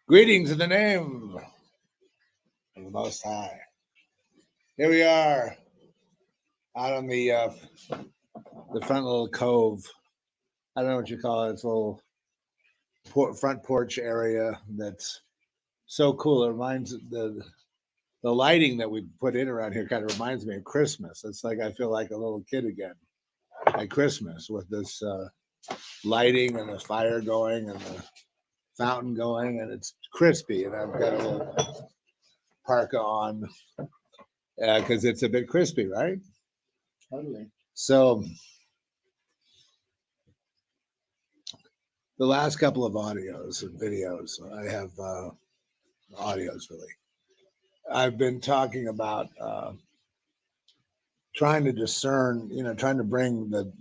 Greetings in the name of the Most High. Here we are out on the front little cove. I don't know what you call it. It's a little front porch area that's so cool. It reminds the lighting that we put in around here kind of reminds me of Christmas. It's like I feel like a little kid again at Christmas with this lighting and the fire going and the fountain going, and it's crispy. And I've got a little parka on because it's a bit crispy, right? Totally. So the last couple of audios and videos, I have audios really. I've been talking about trying to discern, trying to bring the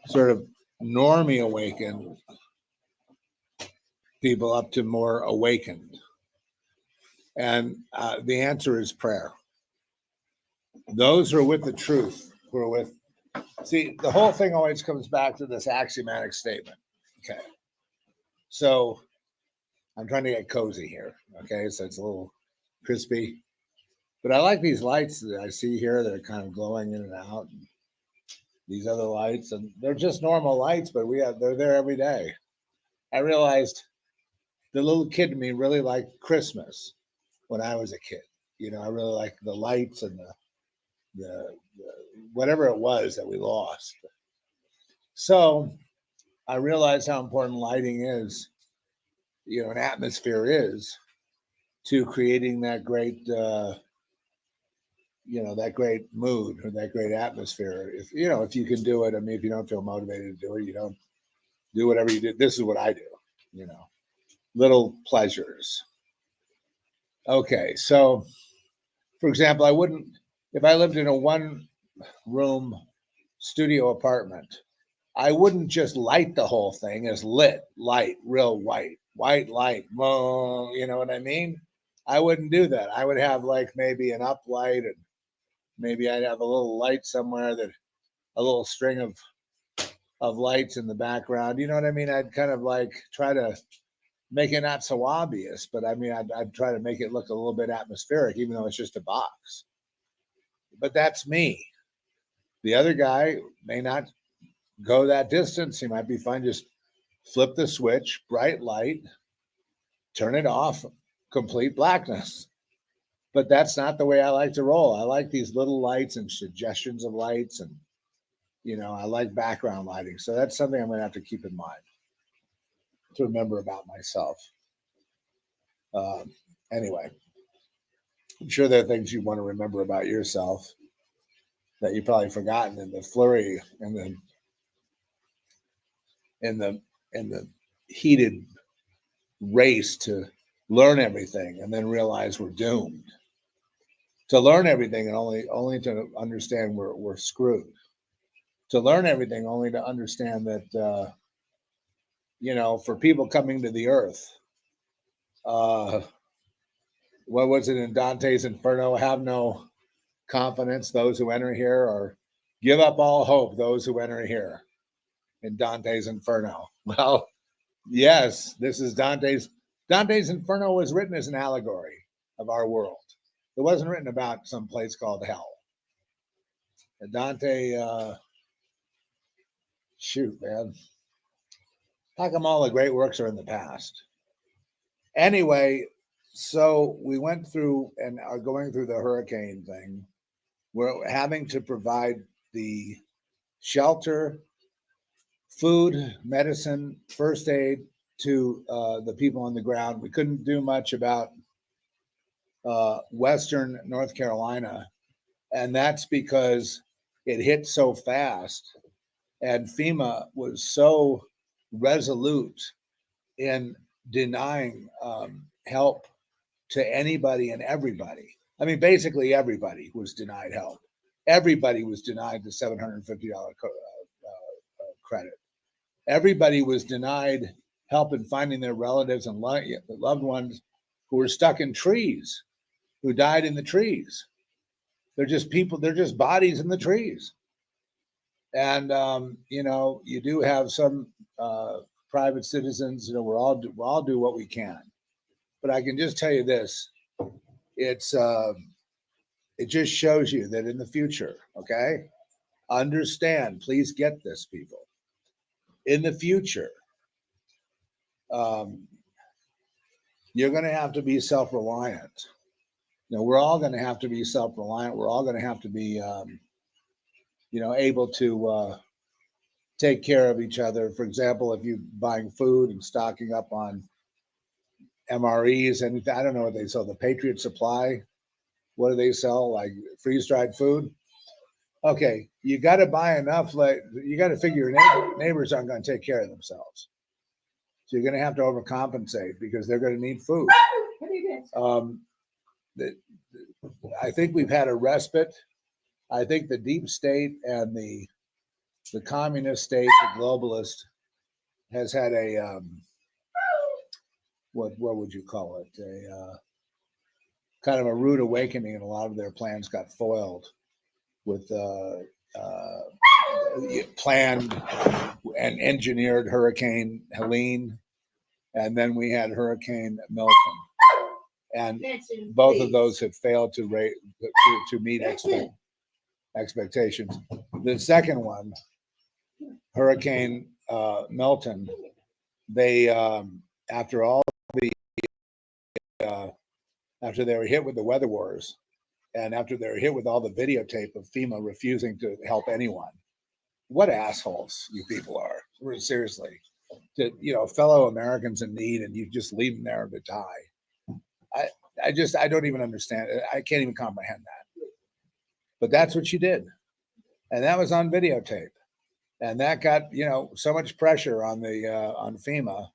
sort of normie awakened people up to more awakened. And the answer is prayer. Those who are with the truth, who are with, see, the whole thing always comes back to this axiomatic statement. Okay. So I'm trying to get cozy here. Okay. So it's a little crispy, but I like these lights that I see here that are kind of glowing in and out. And these other lights, and they're just normal lights, but they're there every day. I realized the little kid in me really liked Christmas when I was a kid. I really liked the lights and the whatever it was that we lost. So I realized how important lighting is, an atmosphere is to creating that great, that great mood or that great atmosphere. If you can do it, if you don't feel motivated to do it, you don't do whatever you do. This is what I do, little pleasures. Okay. So for example, I wouldn't, if I lived in a 1-room studio apartment, I wouldn't just light the whole thing as lit light, real white light. Well, you know what I mean? I wouldn't do that. I would have like maybe an up light, and maybe I'd have a little light somewhere, that a little string of lights in the background. You know what I mean? I'd kind of like try to make it not so obvious, but I'd try to make it look a little bit atmospheric, even though it's just a box. But that's me. The other guy may not go that distance. He might be fine. Just flip the switch, bright light, turn it off, complete blackness. But that's not the way I like to roll. I like these little lights and suggestions of lights, and I like background lighting. So that's something I'm going to have to keep in mind to remember about myself. Anyway, I'm sure there are things you want to remember about yourself that you've probably forgotten in the flurry and in the heated race to learn everything, and then realize we're doomed to learn everything, and only to understand we're screwed. To learn everything only to understand that for people coming to the earth, what was it in Dante's Inferno? Have no confidence, those who enter here, or give up all hope, those who enter here, in Dante's Inferno. Well, yes, this is Dante's Inferno was written as an allegory of our world. It wasn't written about some place called hell. And Dante, shoot, man. How come all the great works are in the past? Anyway, so we went through and are going through the hurricane thing. We're having to provide the shelter, food, medicine, first aid to the people on the ground. We couldn't do much about Western North Carolina, and that's because it hit so fast, and FEMA was so resolute in denying help to anybody and everybody. Basically everybody was denied help. Everybody was denied the $750 credit. Everybody was denied help in finding their relatives and loved ones who were stuck in trees, who died in the trees. They're just people, they're just bodies in the trees. And, you do have some private citizens, we'll all do what we can. But I can just tell you this: it just shows you that in the future, okay, understand. Please get this, people. In the future, you're going to have to be self-reliant. We're all going to have to be self-reliant. We're all going to have to be, able to take care of each other. For example, if you're buying food and stocking up on MREs, and I don't know what they sell, the Patriot Supply. What do they sell? Like freeze-dried food? Okay, you got to buy enough. Like you got to figure your neighbors aren't going to take care of themselves. So you're going to have to overcompensate because they're going to need food. I think we've had a respite. I think the deep state and the communist state, the globalist, has had a what would you call it? A kind of a rude awakening, and a lot of their plans got foiled with planned and engineered Hurricane Helene, and then we had Hurricane Milton, and both of those have failed to meet expectations. The second one, Hurricane Milton, they after they were hit with the weather wars, and after they were hit with all the videotape of FEMA refusing to help anyone. What assholes you people are! Seriously, fellow Americans in need, and you just leave them there to die. I don't even understand it. I can't even comprehend that. But that's what you did, and that was on videotape, and that got so much pressure on FEMA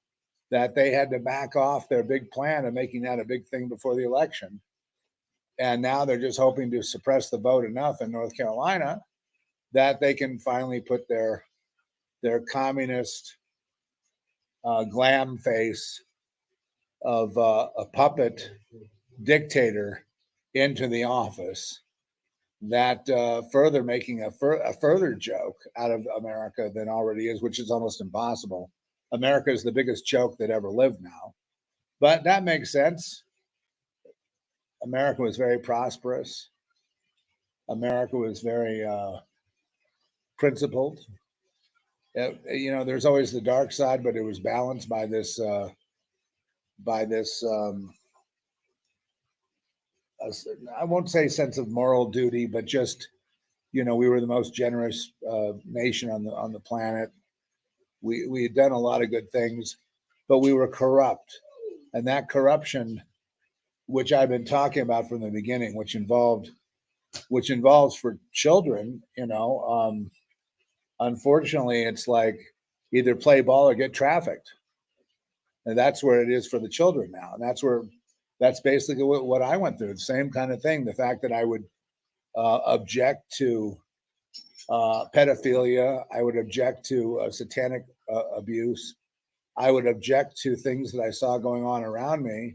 that they had to back off their big plan of making that a big thing before the election. And now they're just hoping to suppress the vote enough in North Carolina that they can finally put their communist glam face of a puppet dictator into the office, that further making a further joke out of America than already is, which is almost impossible. America is the biggest joke that ever lived now. But that makes sense. America was very prosperous. America was very principled. There's always the dark side, but it was balanced by this I won't say sense of moral duty, but just, we were the most generous nation on the planet. We had done a lot of good things, but we were corrupt. And that corruption, which I've been talking about from the beginning, which involves for children, unfortunately, it's like either play ball or get trafficked. And that's where it is for the children now. And that's basically what I went through. The same kind of thing. The fact that I would object to pedophilia, I would object to satanic abuse, I would object to things that I saw going on around me,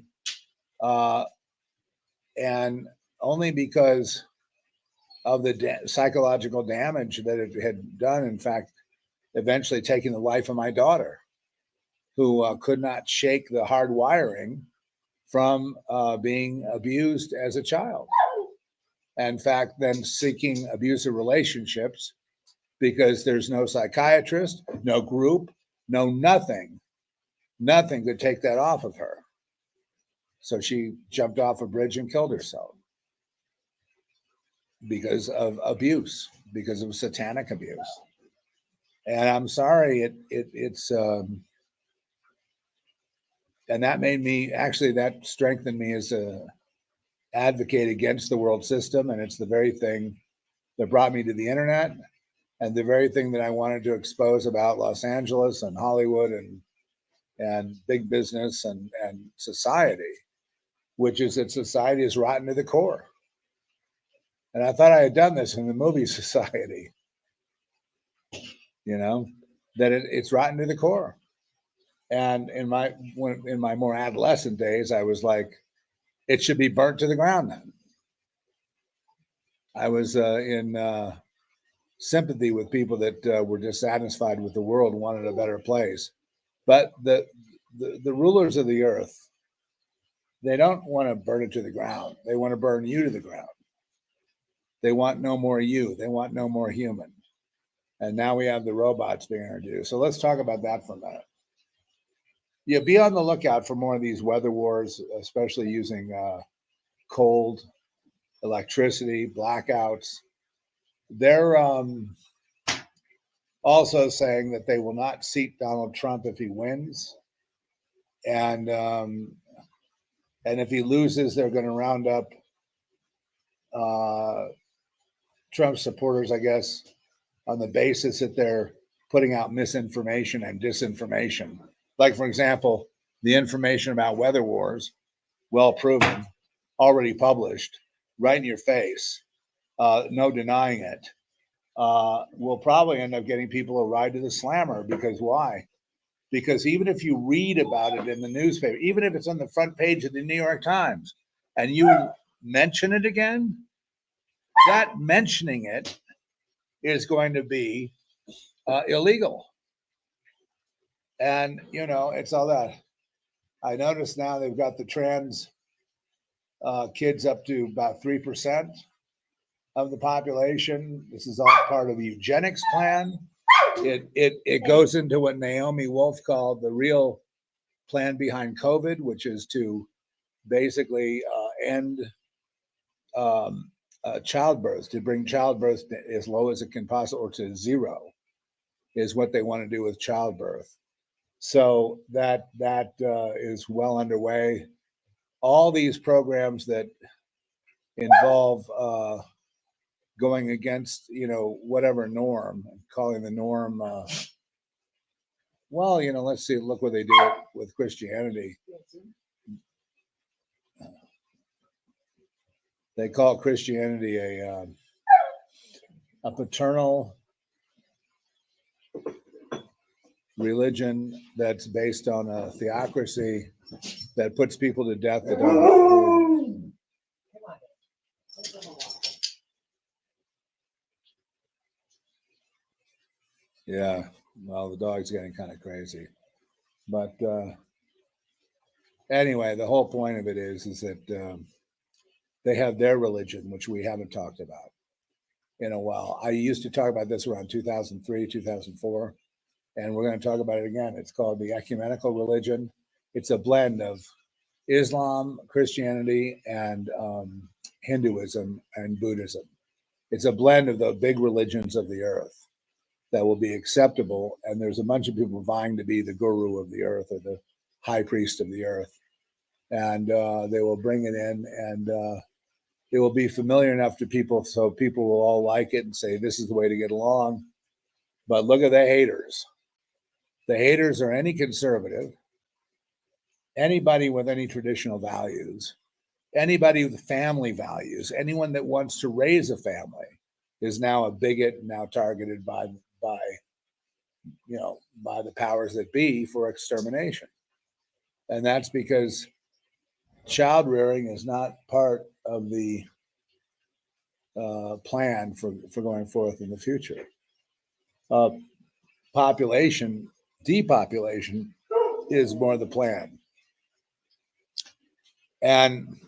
and only because of the psychological damage that it had done. In fact, eventually taking the life of my daughter, who could not shake the hard wiring from being abused as a child. In fact, then seeking abusive relationships because there's no psychiatrist, no group, no nothing could take that off of her. So she jumped off a bridge and killed herself because of abuse, because of satanic abuse. And I'm sorry, it's and that made me, that strengthened me as a advocate against the world system. And it's the very thing that brought me to the internet, and the very thing that I wanted to expose about Los Angeles and Hollywood and big business and society, which is that society is rotten to the core. And I thought I had done this in the movie Society, that it's rotten to the core. And in my more adolescent days, I was like, it should be burnt to the ground then. I was in sympathy with people that were dissatisfied with the world and wanted a better place. But the rulers of the earth They don't want to burn it to the ground. They want to burn you to the ground. They want no more you. They want no more human. And now we have the robots being introduced. So let's talk about that for a minute. Yeah, be on the lookout for more of these weather wars, especially using cold, electricity, blackouts. They're also saying that they will not seat Donald Trump if he wins. And if he loses, they're going to round up Trump supporters, I guess, on the basis that they're putting out misinformation and disinformation. Like, for example, the information about weather wars, well proven, already published, right in your face, no denying it, will probably end up getting people a ride to the slammer. Because why? Because even if you read about it in the newspaper, even if it's on the front page of the New York Times, and you mention it again, that mentioning it is going to be illegal. And, it's all that. I notice now they've got the trans kids up to about 3% of the population. This is all part of the eugenics plan. It goes into what Naomi Wolf called the real plan behind COVID, which is to basically end childbirth, to bring childbirth as low as it can possibly, or to zero, is what they want to do with childbirth. So that is well underway. All these programs that involve going against, whatever norm, calling the norm. Let's see. Look what they do with Christianity. They call Christianity a paternal religion that's based on a theocracy that puts people to death that don't. Yeah, well, the dog's getting kind of crazy, but anyway, the whole point of it is that they have their religion, which we haven't talked about in a while. I used to talk about this around 2003, 2004, and we're going to talk about it again. It's called the ecumenical religion. It's a blend of Islam, Christianity, and Hinduism and Buddhism. It's a blend of the big religions of the earth that will be acceptable. And there's a bunch of people vying to be the guru of the earth or the high priest of the earth. And they will bring it in, and it will be familiar enough to people so people will all like it and say, this is the way to get along. But look at the haters. The haters are any conservative, anybody with any traditional values, anybody with family values, anyone that wants to raise a family is now a bigot and now targeted by the powers that be for extermination. And that's because child rearing is not part of the plan for going forth in the future. Depopulation is more the plan. And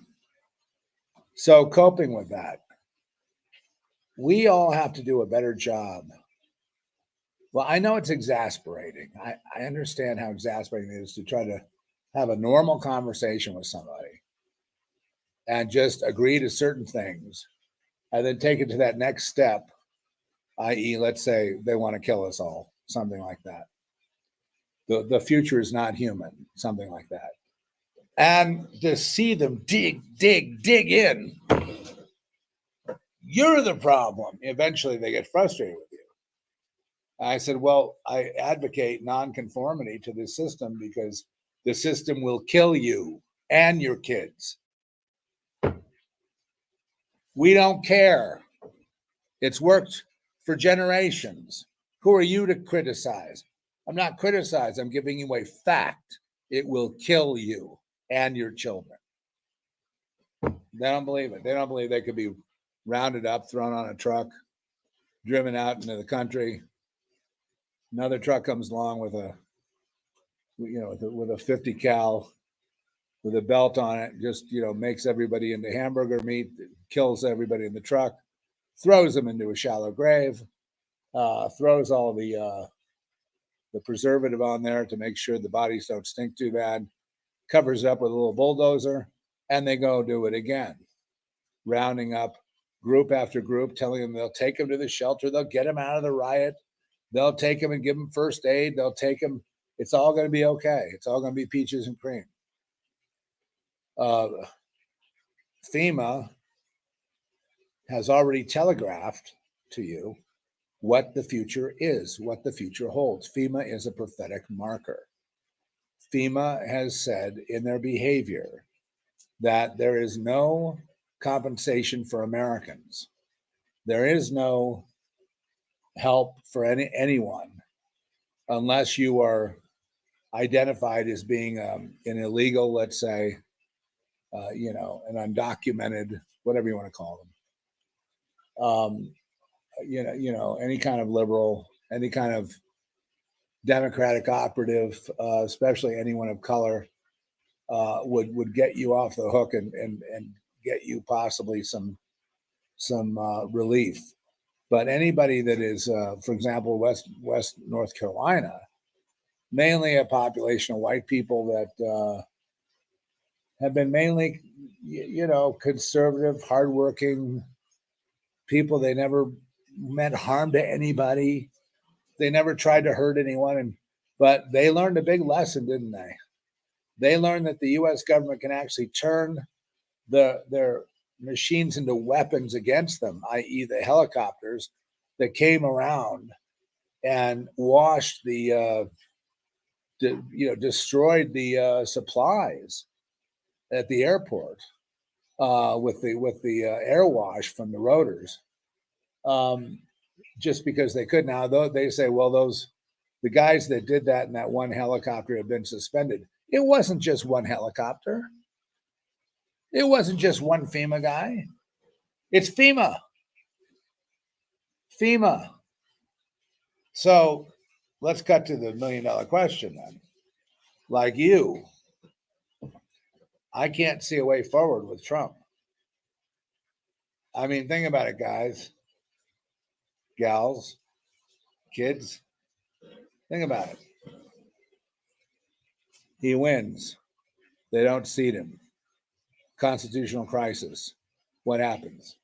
so coping with that, we all have to do a better job. Well, I know it's exasperating. I understand how exasperating it is to try to have a normal conversation with somebody and just agree to certain things and then take it to that next step, i.e., let's say they want to kill us all, something like that. The future is not human, something like that. And to see them dig in, you're the problem. Eventually they get frustrated with you. I said, well, I advocate nonconformity to this system because the system will kill you and your kids. We don't care. It's worked for generations. Who are you to criticize? I'm not criticizing. I'm giving you a fact. It will kill you and your children. They don't believe it. They don't believe they could be rounded up, thrown on a truck, driven out into the country. Another truck comes along with a 50 cal with a belt on it, just, makes everybody into hamburger meat, kills everybody in the truck, throws them into a shallow grave, throws all the preservative on there to make sure the bodies don't stink too bad, covers it up with a little bulldozer, and they go do it again, rounding up group after group, telling them they'll take them to the shelter, they'll get them out of the riot, they'll take them and give them first aid, they'll take them, it's all going to be okay, it's all going to be peaches and cream. FEMA has already telegraphed to you what the future is, what the future holds. FEMA is a prophetic marker. FEMA has said in their behavior that there is no compensation for Americans. There is no help for anyone unless you are identified as being an illegal, let's say, an undocumented, whatever you want to call them. Any kind of liberal, any kind of Democratic operative, especially anyone of color, would get you off the hook and get you possibly some relief. But anybody that is, for example, West North Carolina, mainly a population of white people that have been mainly, conservative, hardworking people. They never meant harm to anybody. They never tried to hurt anyone. But they learned a big lesson, didn't they? They learned that the U.S. government can actually turn their machines into weapons against them, i.e. the helicopters that came around and washed destroyed the supplies at the airport with the air wash from the rotors, just because they could. Now, though, they say, well, the guys that did that in that one helicopter have been suspended. It wasn't just one helicopter. It wasn't just one FEMA guy. It's FEMA. FEMA. So let's cut to the $1 million question then. Like you, I can't see a way forward with Trump. I mean, think about it, guys, gals, kids. Think about it. He wins. They don't seat him. Constitutional crisis. What happens?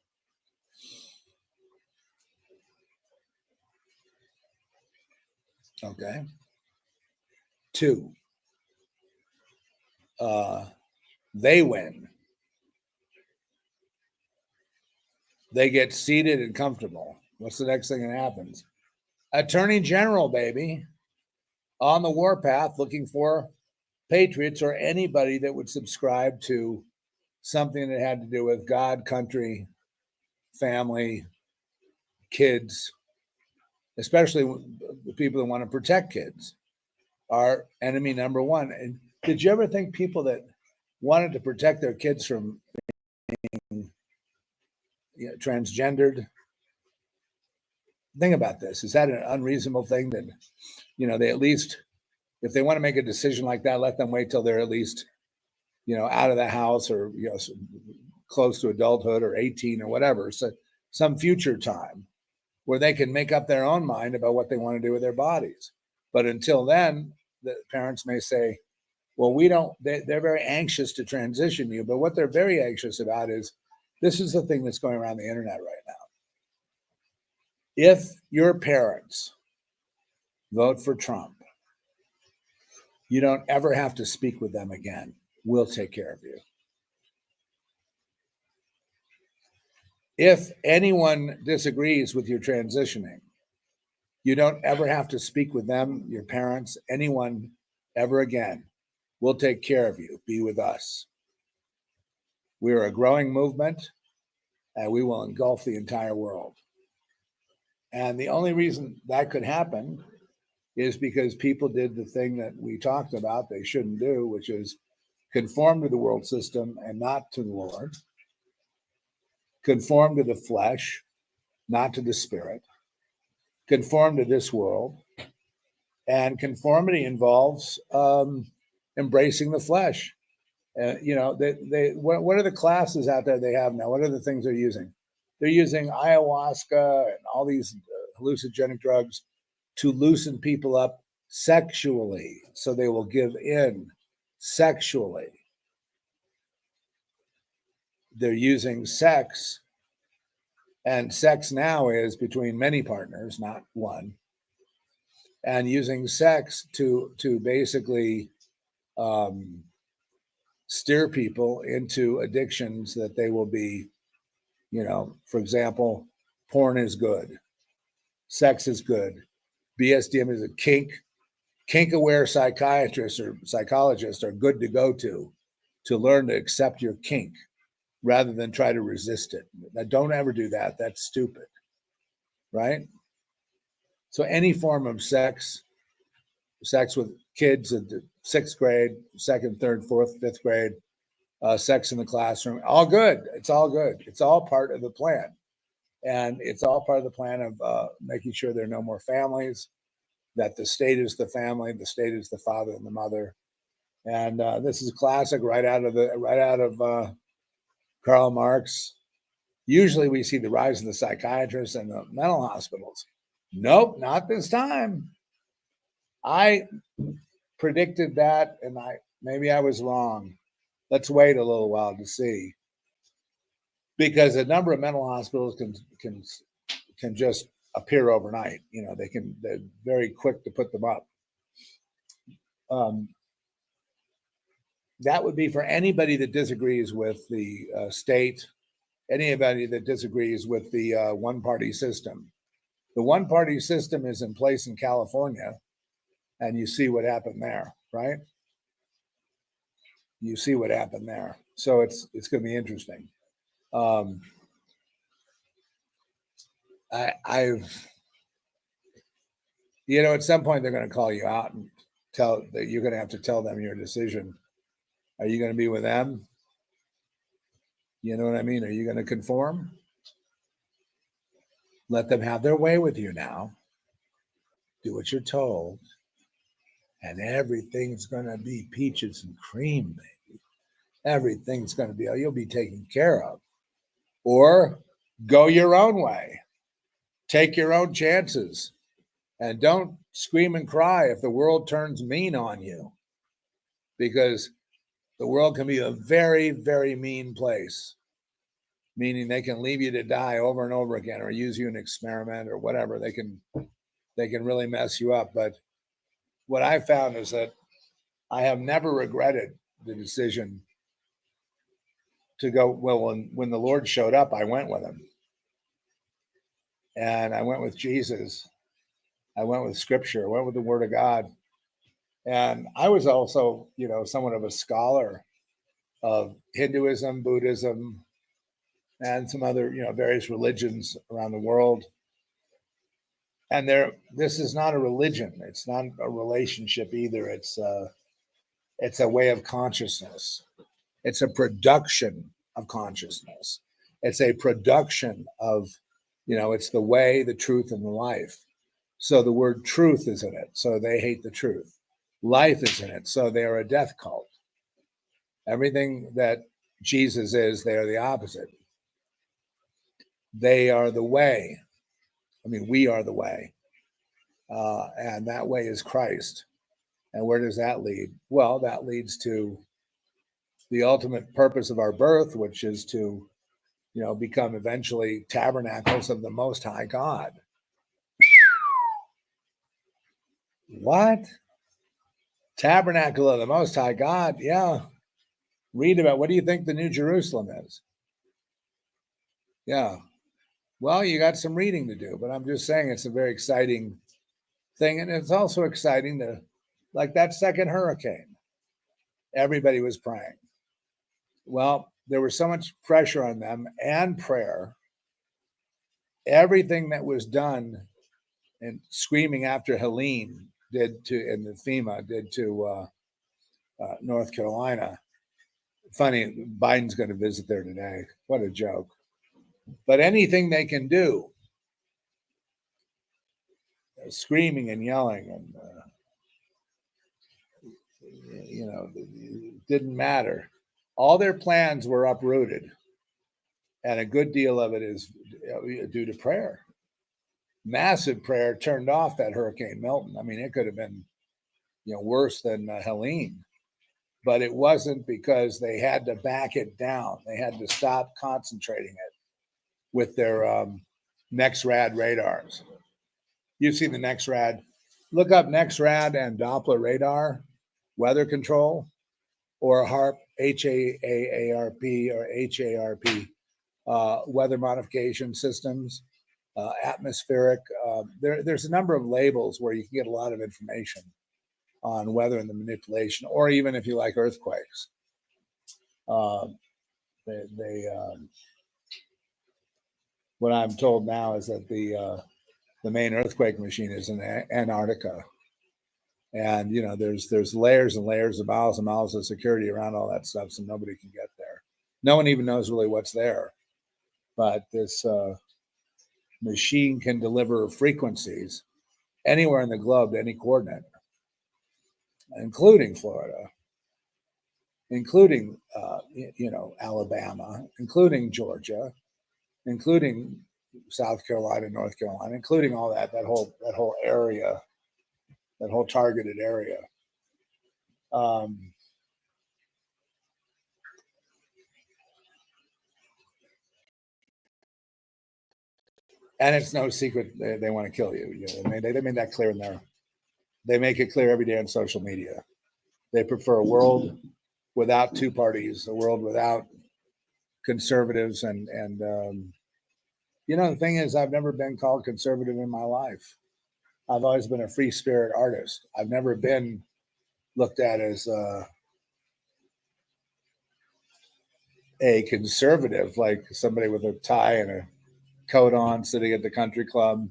Okay. 2. They win. They get seated and comfortable. What's the next thing that happens? Attorney General, baby, on the warpath looking for patriots or anybody that would subscribe to something that had to do with God, country, family, kids, especially the people that want to protect kids, are enemy number one. And did you ever think people that wanted to protect their kids from being transgendered? Think about this. Is that an unreasonable thing that, they at least, if they want to make a decision like that, let them wait till they're at least, out of the house or, close to adulthood or 18 or whatever. So some future time where they can make up their own mind about what they want to do with their bodies. But until then, the parents may say, well, they're very anxious to transition you. But what they're very anxious about is, this is the thing that's going around the internet right now. If your parents vote for Trump, you don't ever have to speak with them again. We'll take care of you. If anyone disagrees with your transitioning, you don't ever have to speak with them, your parents, anyone ever again. We'll take care of you. Be with us. We're a growing movement, and we will engulf the entire world. And the only reason that could happen is because people did the thing that we talked about they shouldn't do, which is conform to the world system and not to the Lord. Conform to the flesh, not to the spirit. Conform to this world. And conformity involves embracing the flesh. What are the classes out there they have now? What are the things they're using? They're using ayahuasca and all these hallucinogenic drugs to loosen people up sexually, so they will give in sexually. They're using sex, and sex now is between many partners, not one, and using sex to basically steer people into addictions that they will be, for example, porn is good, sex is good, BSDM is a kink-aware psychiatrists or psychologists are good to go to learn to accept your kink rather than try to resist it. Now, don't ever do that. That's stupid, right? So any form of sex with kids in the 6th grade, 2nd, 3rd, 4th, 5th grade, sex in the classroom, all good. It's all good. It's all part of the plan. And it's all part of the plan of making sure there are no more families, that the state is the family, the state is the father and the mother. And this is classic right out of Karl Marx. Usually we see the rise of the psychiatrists and the mental hospitals. Nope, not this time. I predicted that, and maybe I was wrong. Let's wait a little while to see, because a number of mental hospitals can just appear overnight. They're very quick to put them up. That would be for anybody that disagrees with the state, anybody that disagrees with the one-party system. The one-party system is in place in California, and you see what happened there, right? You see what happened there. So it's going to be interesting. At some point they're going to call you out and tell that you're going to have to tell them your decision. Are you going to be with them? You know what I mean? Are you going to conform? Let them have their way with you now. Do what you're told. And everything's going to be peaches and cream, baby. Everything's going to be, you'll be taken care of. Or go your own way. Take your own chances. And don't scream and cry if the world turns mean on you. Because the world can be a very, very mean place. Meaning they can leave you to die over and over again, or use you in an experiment or whatever. They can really mess you up. But what I found is that I have never regretted the decision to go. Well, when the Lord showed up, I went with him. And I went with Jesus. I went with Scripture. I went with the Word of God. And I was also, somewhat of a scholar of Hinduism, Buddhism, and some other, various religions around the world. And this is not a religion. It's not a relationship either. It's a way of consciousness. It's a production of consciousness. It's a production of, it's the way, the truth, and the life. So the word truth is in it. So they hate the truth. Life is in it. So they are a death cult. Everything that Jesus is, they are the opposite. They are the way. We are the way. And that way is Christ. And where does that lead? Well, that leads to the ultimate purpose of our birth, which is to, become eventually tabernacles of the Most High God. What? Tabernacle of the Most High God? Yeah. Read about, what do you think the New Jerusalem is? Yeah. Well, you got some reading to do, but I'm just saying it's a very exciting thing. And it's also exciting to, like that second hurricane, everybody was praying. Well, there was so much pressure on them and prayer. Everything that was done and screaming after Helena and the FEMA did to North Carolina. Funny, Biden's going to visit there today. What a joke. But anything they can do, screaming and yelling, and it didn't matter. All their plans were uprooted. And a good deal of it is due to prayer. Massive prayer turned off that Hurricane Milton. I mean, it could have been, worse than Helene, but it wasn't, because they had to back it down. They had to stop concentrating it with their NexRad radars. You've seen the NexRad. Look up NexRad and Doppler radar, weather control, or HAARP, HAARP or HARP, weather modification systems, atmospheric. There's a number of labels where you can get a lot of information on weather and the manipulation, or even if you like earthquakes. What I'm told now is that the main earthquake machine is in Antarctica. And, there's layers and layers of miles and miles of security around all that stuff, so nobody can get there. No one even knows really what's there. But this machine can deliver frequencies anywhere in the globe to any coordinate, including Florida, including, Alabama, including Georgia, including South Carolina, North Carolina, including all that whole area, that whole targeted area. And it's no secret they want to kill you. They made that clear they make it clear every day on social media. They prefer a world without two parties, a world without conservatives. And the thing is, I've never been called conservative in my life. I've always been a free spirit artist. I've never been looked at as a conservative, like somebody with a tie and a coat on, sitting at the country club,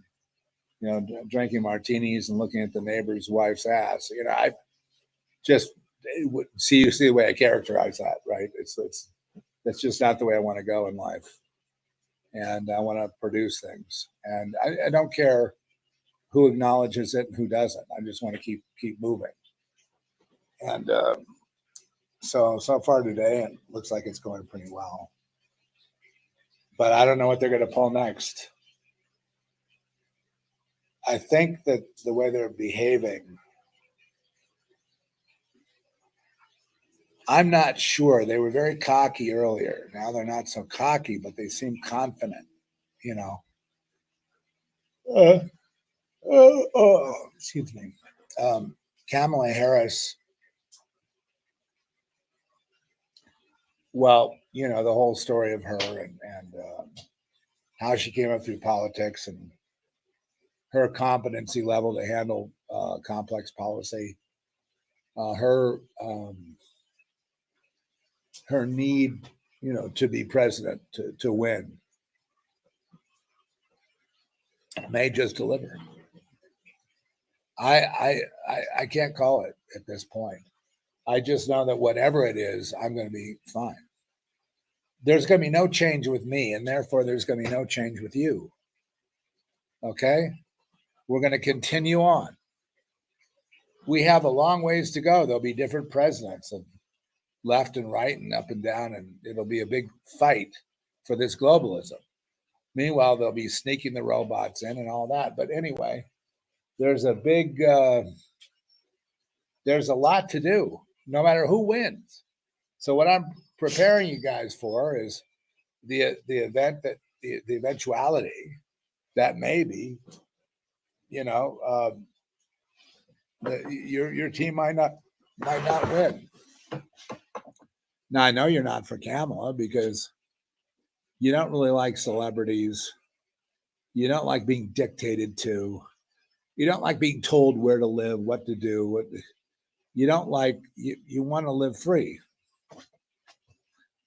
drinking martinis and looking at the neighbor's wife's ass. I just see the way I characterize that, right? That's just not the way I want to go in life. And I want to produce things, and I don't care who acknowledges it and who doesn't. I just want to keep moving. And so far today, it looks like it's going pretty well. But I don't know what they're going to pull next. I think that the way they're behaving, I'm not sure. They were very cocky earlier. Now they're not so cocky, but they seem confident, excuse me. Kamala Harris, well, the whole story of her and how she came up through politics and her competency level to handle complex policy, her need, to be president, to win, may just deliver. I can't call it at this point. I just know that whatever it is, I'm going to be fine. There's going to be no change with me, and therefore there's going to be no change with you. Okay? We're going to continue on. We have a long ways to go. There'll be different presidents of left and right and up and down, and it'll be a big fight for this globalism. Meanwhile, they'll be sneaking the robots in and all that. But anyway, there's a lot to do, no matter who wins. So what I'm preparing you guys for is the event that the eventuality that maybe, your team might not win. Now I know you're not for Kamala because you don't really like celebrities. You don't like being dictated to. You don't like being told where to live, what to do. You don't like, you want to live free.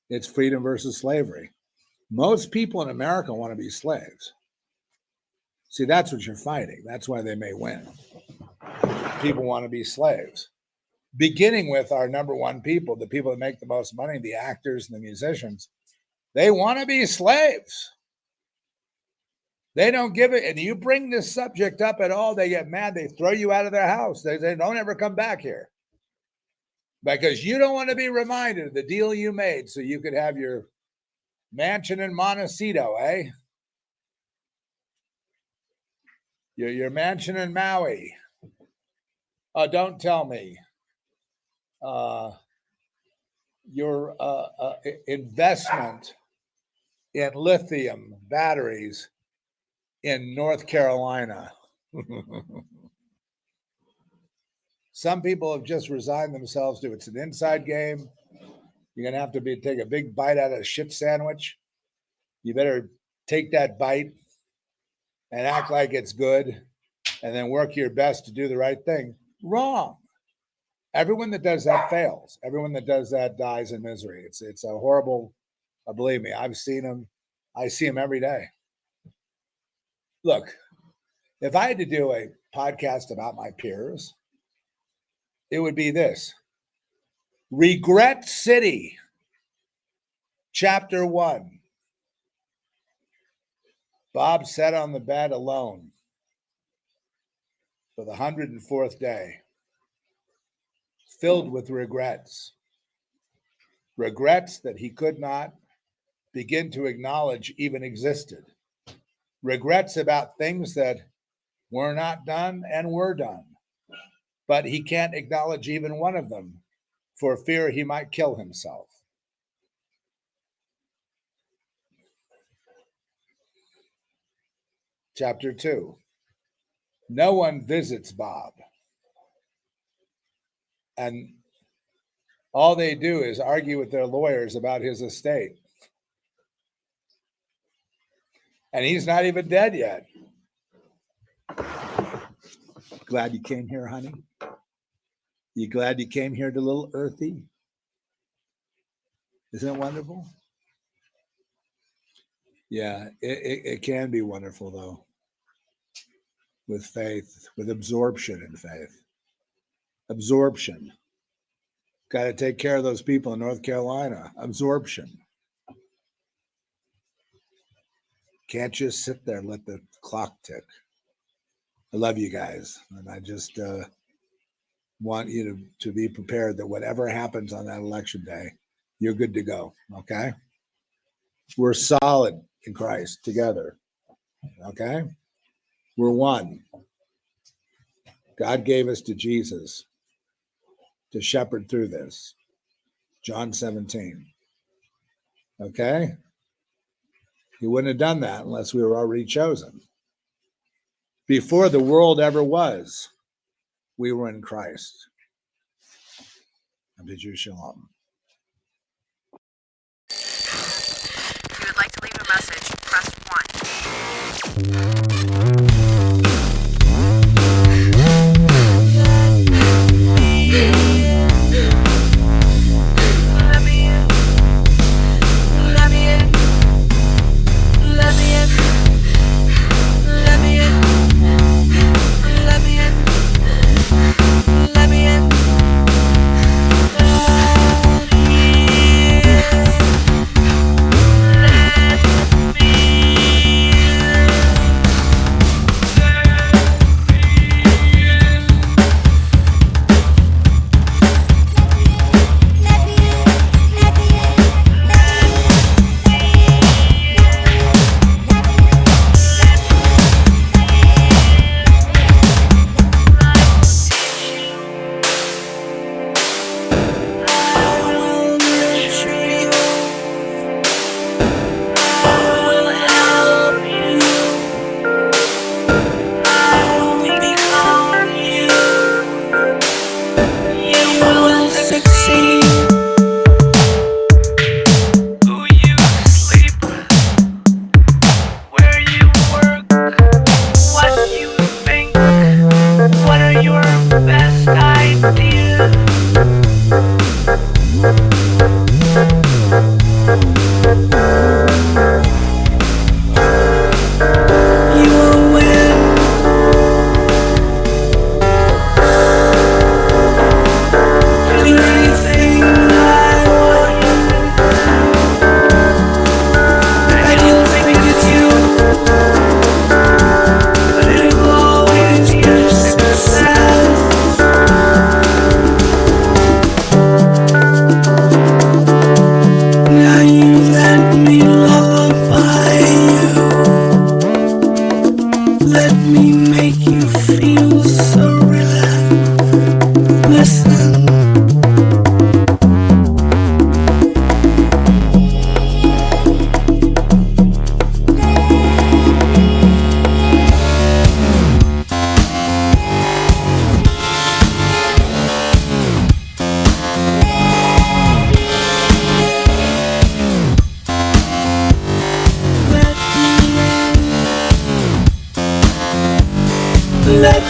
It's freedom versus slavery. Most people in America want to be slaves. See, that's what you're fighting. That's why they may win. People want to be slaves. Beginning with our number one people, the people that make the most money, the actors and the musicians, they want to be slaves. They don't give it. And you bring this subject up at all, they get mad. They throw you out of their house. They don't ever come back here. Because you don't want to be reminded of the deal you made so you could have your mansion in Montecito, eh? Your mansion in Maui. Oh, don't tell me. Your investment in lithium batteries in North Carolina. Some people have just resigned themselves to it's an inside game. You're going to have to take a big bite out of a shit sandwich. You better take that bite and act like it's good and then work your best to do the right thing. Wrong. Everyone that does that fails. Everyone that does that dies in misery. It's a horrible, believe me, I've seen them. I see them every day. Look, if I had to do a podcast about my peers, it would be this. Regret City, Chapter 1. Bob sat on the bed alone for the 104th day, filled with regrets. Regrets that he could not begin to acknowledge even existed. Regrets about things that were not done and were done. But he can't acknowledge even one of them for fear he might kill himself. Chapter 2. No one visits Bob. And all they do is argue with their lawyers about his estate. And he's not even dead yet. Glad you came here, honey? You glad you came here to Little Earthy? Isn't it wonderful? Yeah, it can be wonderful, though. With faith, with absorption in faith. Absorption. Got to take care of those people in North Carolina. Absorption. Can't just sit there and let the clock tick. I love you guys. And I just want you to be prepared that whatever happens on that election day, you're good to go. Okay? We're solid in Christ together. Okay? We're one. God gave us to Jesus to shepherd through this. John 17. Okay? He wouldn't have done that unless we were already chosen. Before the world ever was, we were in Christ. I bid you shalom. If you would like to leave a message, press 1. Let me in. Let